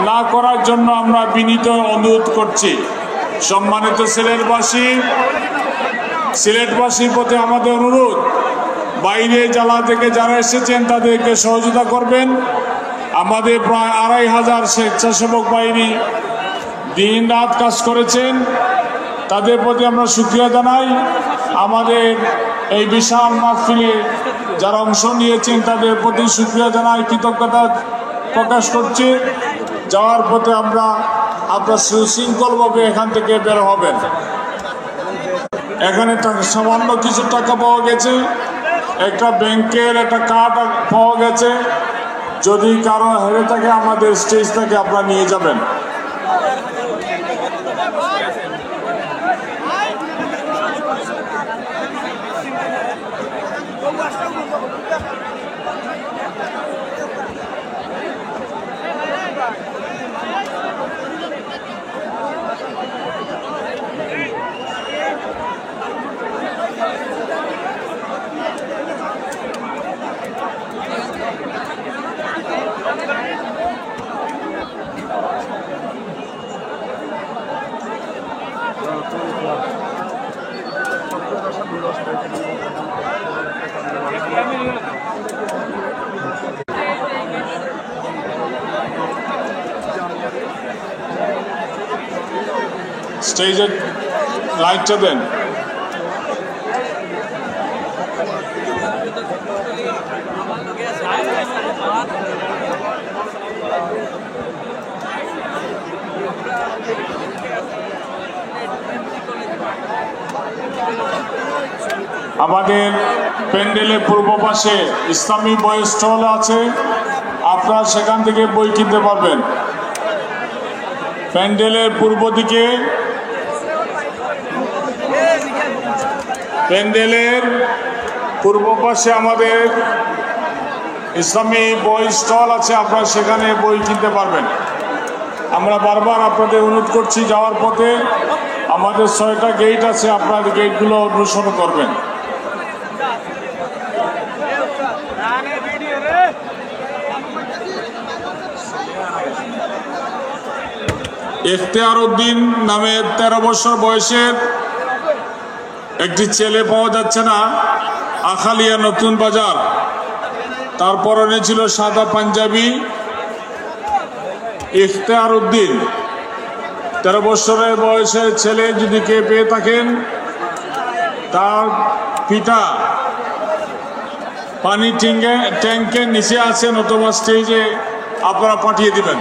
না করার জন্য আমরা বিনীত অনুরোধ করছি। সম্মানিত সিলেটবাসীর প্রতি আমাদের অনুরোধ, বাইরে জেলা থেকে যারা এসেছেন তাদেরকে সহযোগিতা করবেন। আমাদের প্রায় 2500 স্বেচ্ছাসেবক বাহিনী দিন রাত কাজ করেছেন, তাদের প্রতি আমরা শুকরিয়া জানাই। আমাদের এই বিশাল মাহফিলে যারা অংশ নিয়েছেন তাদের প্রতি শুকরিয়া জানাই, কৃতজ্ঞতা প্রকাশ করছি। যাওয়ার পথে আপনারা সুশৃঙ্খলভাবে এখান থেকে বের হবেন। এখানে সামান্য কিছু টাকা পাওয়া গেছে, একটা ব্যাংকের একটা কার্ড পাওয়া গেছে। যদি কারো হেরে থাকে আমাদের স্টেজ থেকে আপনারা নিয়ে যাবেন। স্টেজের লাইটটা দেন। আমাদের প্যান্ডেলের পূর্ব পাশে ইসলামী বই স্টল আছে, আপনারা সেখান থেকে বই কিনতে পারবেন। প্যান্ডেলের পূর্ব দিকে আমাদের ইসলামী বই স্টল আছে, আপনারা সেখানে বই কিনতে পারবেন। আমরা বারবার আপনাদের অনুরোধ করছি, যাওয়ার পথে আমাদের 6টা গেট আছে, আপনার গেটগুলো অনুসরণ করবেন। ইখতিয়ার উদ্দিন নামে 13 বছর বয়সের একটি ছেলে পাওয়া যাচ্ছে না, আখালিয়া নতুন বাজার। তার পরনে ছিল সাদা পাঞ্জাবি। ইখতিয়ার উদ্দিন 13 বছরের বয়সের ছেলে যদি কে পেয়ে থাকেন, তার পিতা পানি ট্যাঙ্কের নিচে আছেন, অথবা স্টেজে আপনারা পাঠিয়ে দিবেন।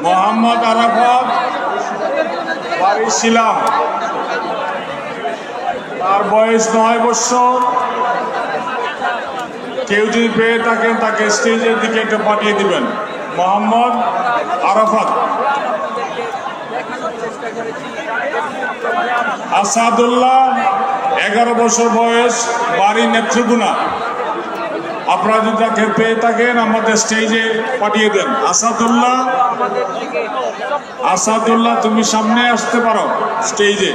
মোহাম্মদ আরাফাত বাড়ি ছিলাম, তার বয়স 9 বছর। কেউ যদি পেয়ে থাকেন তাকে স্টেজের দিকে একটু পাঠিয়ে দিবেন। মোহাম্মদ আরাফাত। আসাদুল্লাহ 11 বছর বয়স, বাড়ি নেত্রকোনা। আপনারা যদি তাকে পেয়ে থাকেন আমাদের স্টেজে পাঠিয়ে দেন। আসাদুল্লাহ তুমি সামনে আসতে পারো স্টেজে।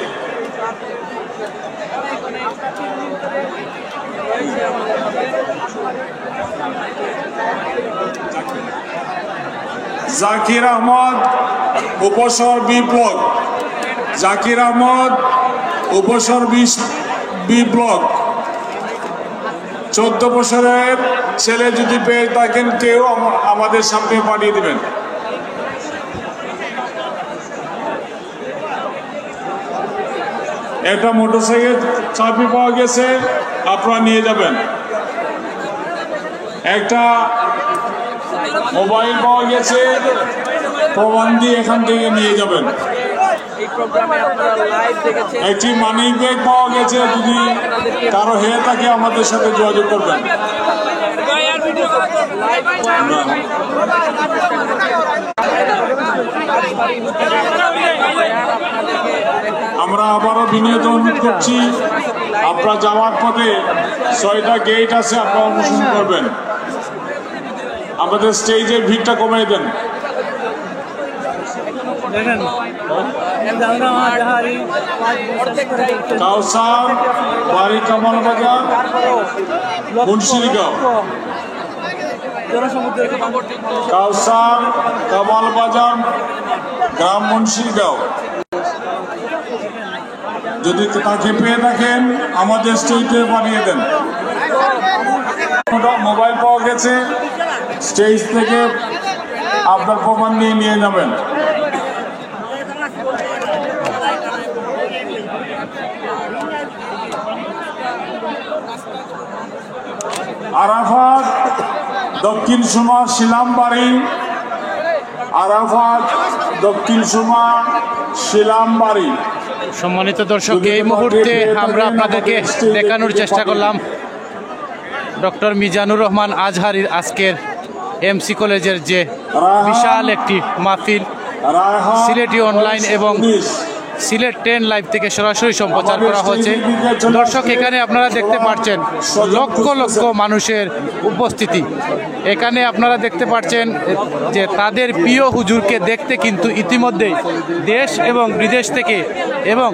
Zakir Ahmad উপসর B block. Zakir Ahmad উপসর B block. 14 বছরের ছেলে যদি পেয়ে থাকেন কেউ আমাদের সামনে পাঠিয়ে দিবেন। একটা মোটরসাইকেল চাবি পাওয়া গেছে, আপনারা নিয়ে যাবেন। একটা মোবাইল পাওয়া গেছে, প্রমাণ দিয়ে এখান থেকে নিয়ে যাবেন। একটি মানি ব্যাগ পাওয়া গেছে, যদি কারো হয়ে থাকে আমাদের সাথে যোগাযোগ করবেন। আবারও বিনীত অনুরোধ করছি, আপনারা যাওয়ার পথে 6টা গেট আছে, আপনারা অনুসরণ করবেন। আমাদের স্টেজের ভিড়টা কমিয়ে দেন। কাউসার, বাড়ি কামাল বাজার, মুন্সিরগাঁও। কাউসার, কামাল বাজার, গ্রাম মুন্সিরগাঁও। যদি তাকে পেয়ে থাকেন আমাদের স্টেজে পাঠিয়ে দেন। মোবাইল পাওয়া গেছে, স্টেজ থেকে আপনার প্রমাণ নিয়ে যাবেন। আরাফাত, দক্ষিণ সুমা, শিলামবাড়ি। আরাফাত, দক্ষিণ সুমা, শিলামবাড়ি। সম্মানিত দর্শক, এই মুহূর্তে আমরা আপনাদেরকে দেখানোর চেষ্টা করলাম ডক্টর মিজানুর রহমান আজহারীর আজকের এমসি কলেজের যে বিশাল একটি মাহফিল সিলেটি অনলাইন এবং সিলেট 10 লাইভ থেকে সরাসরি সম্প্রচার করা হচ্ছে। দর্শক, এখানে আপনারা দেখতে পাচ্ছেন লক্ষ লক্ষ মানুষের উপস্থিতি। এখানে আপনারা দেখতে পাচ্ছেন যে তাদের প্রিয় হুজুরকে দেখতে কিন্তু ইতিমধ্যেই দেশ এবং বিদেশ থেকে এবং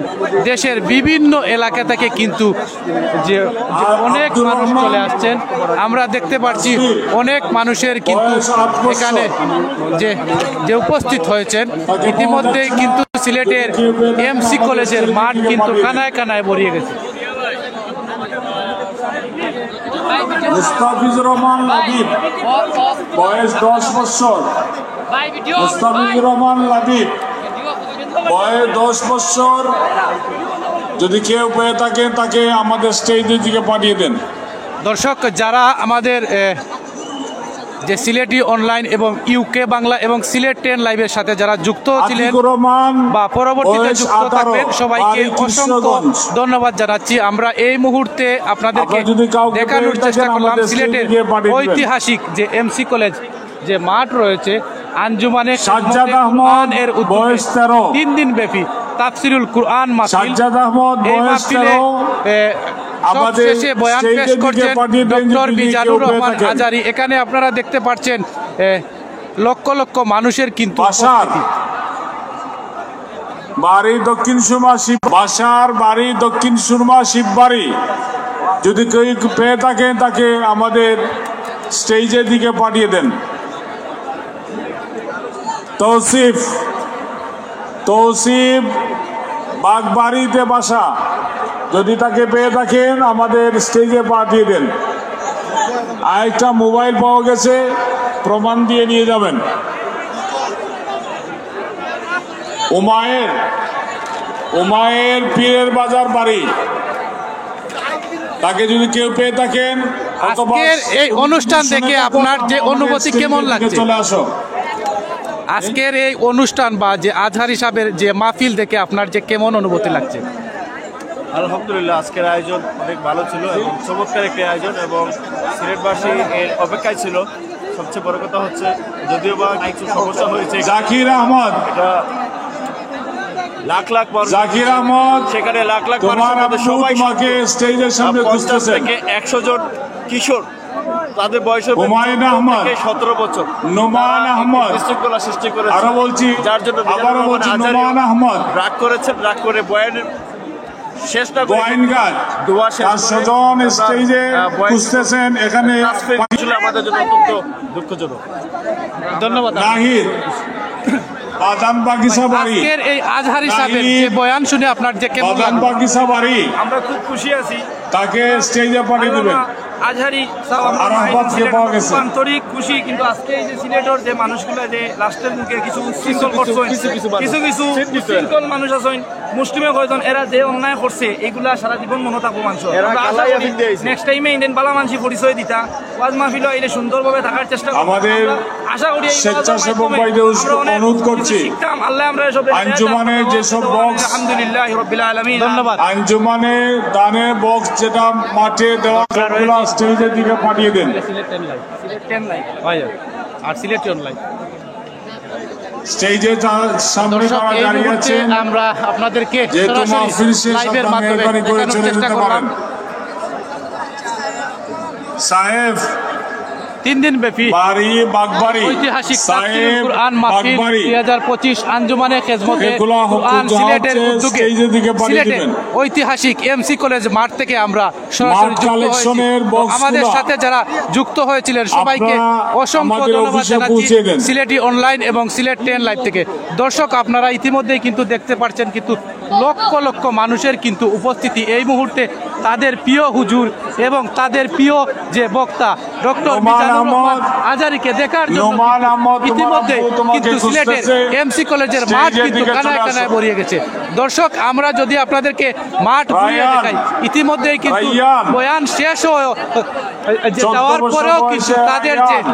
দেশের বিভিন্ন এলাকা থেকে কিন্তু যে অনেক মানুষ চলে আসছেন। আমরা দেখতে পাচ্ছি অনেক মানুষের কিন্তু এখানে যে উপস্থিত হয়েছেন। ইতিমধ্যেই কিন্তু সিলেটের এমসি কলেজের মাঠ কিন্তু কানায় কানায় ভরিয়ে গেছে। মুস্তাফিজুর রহমান লাবিব, বয়স 10 বছর। মুস্তাফিজুর রহমান লাবিব, বয়স 10 বছর। যদি কেউ পেয়ে থাকেন তাকে আমাদের স্টেজের দিকে পাঠিয়ে দেন। দর্শক, যারা আমাদের যে সিলেটি অনলাইন এবং ইউকে বাংলা এবং সিলেট 10 লাইভের সাথে যারা যুক্ত ছিলেন বা পরবর্তীতে যুক্ত থাকবেন, সবাইকে অসংখ্য ধন্যবাদ জানাচ্ছি। আমরা এই মুহূর্তে আপনাদেরকে দেখানোর চেষ্টা করলাম সিলেটের ঐতিহাসিক যে এমসি কলেজ যে মাঠ রয়েছে, আঞ্জুমানে কুরআন এর উদ্যোগে 3 দিন ব্যাপী তাফসিরুল কুরআন মাহফিল। এই মাহফিলে সবশেষে বয়ান পেশ করছেন ডক্টর মিজানুর রহমান আজহারী। এখানে আপনারা দেখতে পাচ্ছেন লক্ষ লক্ষ মানুষের কিন্তু বাড়ি দক্ষিণ সুরমা শিব বাসার বাড়ি দক্ষিণ সুরমা শিববাড়ি। যদি কেউ পেয়ে থাকেন তাকে আমাদের স্টেজের দিকে পাঠিয়ে দেন। তৌসিফ বাগবাড়িতে বাসা, যদি তাকে পেয়ে থাকেন আমাদের স্টেজে পাঠিয়ে দেন। আরেকটা মোবাইল পাওয়া গেছে, প্রমাণ দিয়ে নিয়ে যাবেন। উমায়ের পীরের বাজার বাড়ি, তাকে যদি কেউ পেয়ে থাকেন। আজকের এই অনুষ্ঠান দেখে আপনার যে অনুভূতি কেমন লাগছে? চলে আসো। আজকের এই অনুষ্ঠান বা যে আজহারী সাহেবের যে মাহফিল দেখে আপনার যে কেমন অনুভূতি লাগছে? আলহামদুলিল্লাহ, আজকের আয়োজন অনেক ভালো ছিল এবং চমৎকার একটি আয়োজন এবং সিলেটবাসী এর অপেক্ষায় ছিল। সবচেয়ে বড় কথা হচ্ছে যদিও বা কিছু সমস্যা হয়েছে, জাকির আহমদ, এটা লাখ লাখ জাকির আহমদ, সেখানে লাখ লাখ সবাই স্টেজের সামনে 50 থেকে 100 জন কিশোর, তাদের বয়স 17 বছর। নোমান আহমদ বিশৃঙ্খলা সৃষ্টি করেছে। আরো বলছি, যার জন্য নোমান আহমদ রাগ করেছেন, রাগ করে বয়ানের শেষটা স্বজন স্টেজে খুঁজতেছেন। এখানে আমাদের জন্য অত্যন্ত দুঃখজনক। ধন্যবাদ। নাহিদ, বাদাম বাগিচা বাড়ি। আজকের এই আজহারী সাহেবের যে বয়ান শুনে আপনার যে কেমন লাগলো? বাদাম বাগিচা বাড়ি, আমরা খুব খুশি আছি। তাকে স্টেজে পাঠিয়ে দেবেন। আজহারী আন্তরিক খুশি, কিন্তু আজকে এই যে সিলেটের যে মানুষগুলো যে লাস্টের মুখে কিছু উচ্ছৃঙ্খল করছেন, কিছু উচ্ছৃঙ্খল মানুষ আছেন, মুসলিমে কয়জন, এরা যে অন্যায় করছে এগুলা সারা জীবন মনে থাকবো মানুষ। নেক্সট টাইমে ইন্ডিয়ান বালা মানুষ পরিচয় দিতা ওয়াজ মাহফিল এলে সুন্দরভাবে থাকার চেষ্টা করব। আমাদের আশা করি স্বেচ্ছাসেবক ভাইদের অনুরোধ করছি, আল্লাহ আমরা সব আঞ্জুমানের যেসব বক্স, আলহামদুলিল্লাহ রাব্বিল আলামিন, ধন্যবাদ। আঞ্জুমানের দানের বক্স যেটা মাঠে দেওয়া স্টেজের দিকে পাঠিয়ে দেন। সিলেট 10 লাইভ আর সিলেট অনলাইন। স্টেজে সামনে দর্শক যারা এই দাঁড়িয়ে মুহূর্তে আছেন, আমরা আপনাদেরকে যেহেতু মাহফিল সরাসরি শেষ, লাইভের আপনারা মাধ্যমে মেহরবানি করে দেখানোর চলে চেষ্টা যেতে করলাম। পারেন। সাহেব 3 দিন ব্যাপী বাড়ি বাগবাড়ি, ঐতিহাসিক সাহেব কুরআন মাহফিল বাগবাড়ি, 2025 আঞ্জুমানে খেজমতে এগুলো কুরআন সিলেটের হচ্ছে উদ্যোগে স্টেজের দিকে পাঠিয়ে সিলেটের দিবেন। ঐতিহাসিক এমসি কলেজ মাঠ থেকে আমরা সরাসরি মাঠ যুক্ত হয়েছি। কালেকশনের তো বক্সগুলো আমাদের সাথে যারা যুক্ত হয়েছিলেন সবাইকে আপনারা অসংখ্য আমাদের ধন্যবাদ অফিসে জানাচ্ছি পৌঁছে দেন। সিলেটি অনলাইন এবং সিলেট 10 লাইভ থেকে। দর্শক আপনারা ইতিমধ্যেই কিন্তু দেখতে পাচ্ছেন কিন্তু লক্ষ লক্ষ মানুষের কিন্তু উপস্থিতি এই মুহূর্তে তাদের প্রিয় হুজুর এবং তাদের প্রিয় যে বক্তা ডক্টর নোমান মিজানুর রহমান আহমদ, আজহারীকে দেখার জন্য নোমান আহমদ, তোমার ইতিমধ্যে আব্বু তোমাকে কিন্তু সিলেটের খুঁজতেছে। এমসি কলেজের মাঠ স্টেজের কিন্তু দিকে চলে কানায় আসো। কানায় ভরিয়ে গেছে। দর্শক আমরা যদি আপনাদেরকে মাঠ ঘুরিয়ে রায়ান, দেখাই ইতিমধ্যেই কিন্তু রায়ান, বয়ান শেষ হয়ে 14 যাওয়ার বছর পরেও বয়সে কিন্তু তাদের রায়ান,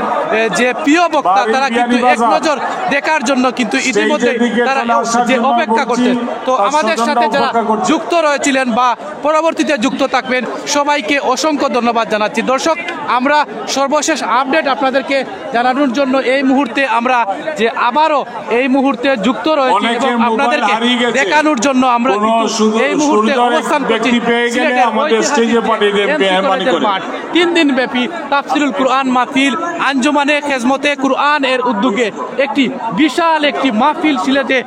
যে প্রিয় বক্তা বাড়ির তারা কিন্তু এক বিয়ানীবাজার, নজর দেখার জন্য কিন্তু ইতিমধ্যে দিকে তারা চলে আসার যে জন্য অপেক্ষা বলছি, করছেন। তো তার আমাদের স্বজনরা সাথে যারা অপেক্ষা করছে। যুক্ত রয়েছিলেন বা পরবর্তীতে যুক্ত থাকবেন সবাইকে অসংখ্য ধন্যবাদ জানাচ্ছি। দর্শক আমরা সর্বশেষ আপডেট আপনাদেরকে জানানোর জন্য এই মুহূর্তে আমরা যে আবারও এই মুহূর্তে যুক্ত রয়েছি অনেকে এবং মোবাইল আপনাদেরকে হারিয়ে গেছে। দেখানোর জন্য আমরা কোনো কিন্তু এই মুহূর্তে সুন্দর অবস্থান করছি ব্যক্তি পেয়ে গেলে সিলেটের আমাদের ঐতিহাসিক স্টেজে পাঠিয়ে দেন, এমসি মেহরবানি কলেজের করে। মাঠ। 3 দিন ব্যাপী তাফসিরুল কুরআন মাহফিল আঞ্জুমানে খেজমতে কুরআন এর উদ্যোগে একটি বিশাল একটি মাহফিল সিলেটে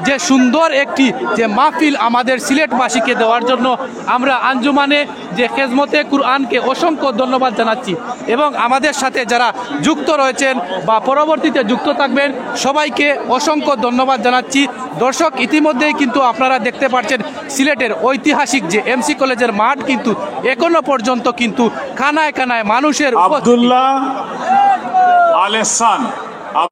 যে সুন্দর একটি যে মাহফিল আমাদের সিলেটবাসীকে দেওয়ার জন্য আমরা আঞ্জুমানে যে খেজমতে কুরআনকে অসংখ্য ধন্যবাদ জানাচ্ছি এবং আমাদের সাথে যারা যুক্ত রয়েছেন বা পরবর্তীতে যুক্ত থাকবেন সবাইকে অসংখ্য ধন্যবাদ জানাচ্ছি। দর্শক ইতিমধ্যেই কিন্তু আপনারা দেখতে পাচ্ছেন সিলেটের ঐতিহাসিক যে এমসি কলেজের মাঠ কিন্তু এখনো পর্যন্ত কিন্তু কানায় কানায় মানুষের উপস্থিতি। আব্দুল্লাহ আল এহসান